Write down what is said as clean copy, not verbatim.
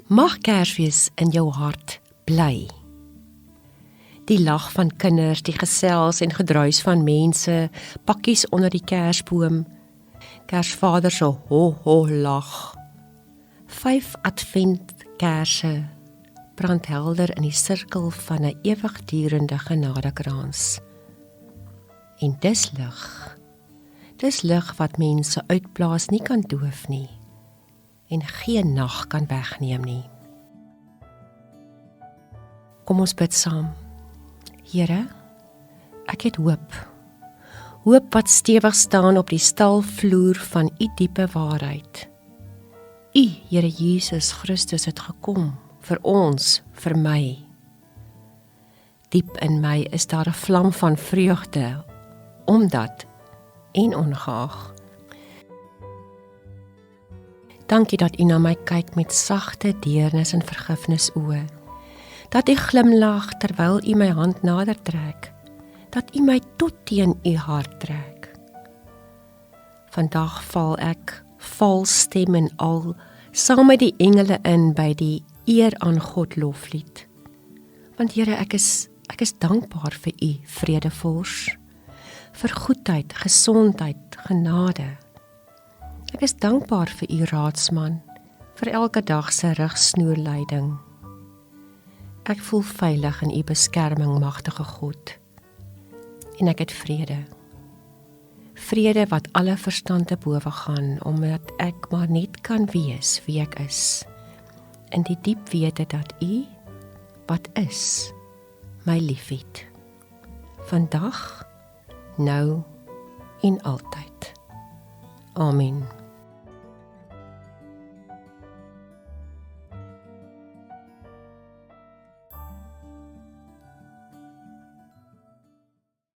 Mag Kersfees in jou hart bly. Die lag van kinders, die gesels en gedruis van mense, pakkies onder die kersboom, Kersvader se ho lag. 5 adventkerse brand helder in die sirkel van 'n ewigdurende genadekrans. En dis lig wat mense uitblaas nie kan doof nie, en geen nag kan wegneem nie. Kom ons bid saam. Here, ek het hoop wat stewig staan op die stalvloer van u diepe waarheid. U, Here Jesus Christus, het gekom vir ons, vir my. Diep in my is daar 'n vlam van vreugde, omdat en ongeag. Dankie dat u na my kyk met sagte deernis en vergifnis oë, dat u glimlag terwyl u my hand nader trek, dat u my tot teen u hart trek. Vandag val ek, vals stem en al, saam met die engele in by die eer aan God loflied. Want Here, ek is dankbaar vir u vredevors, vir goedheid, gesondheid, genade. Ek is dankbaar vir u raadsman, vir elke dag se rigsnoerleiding. Ek voel veilig in u beskerming, magtige God. En ek het vrede. Vrede wat alle verstand te bowe gaan, omdat ek maar net kan wees wie ek is. In die diep wete dat u, wat is, my liefhet. Vandag, nou en altyd. Amen.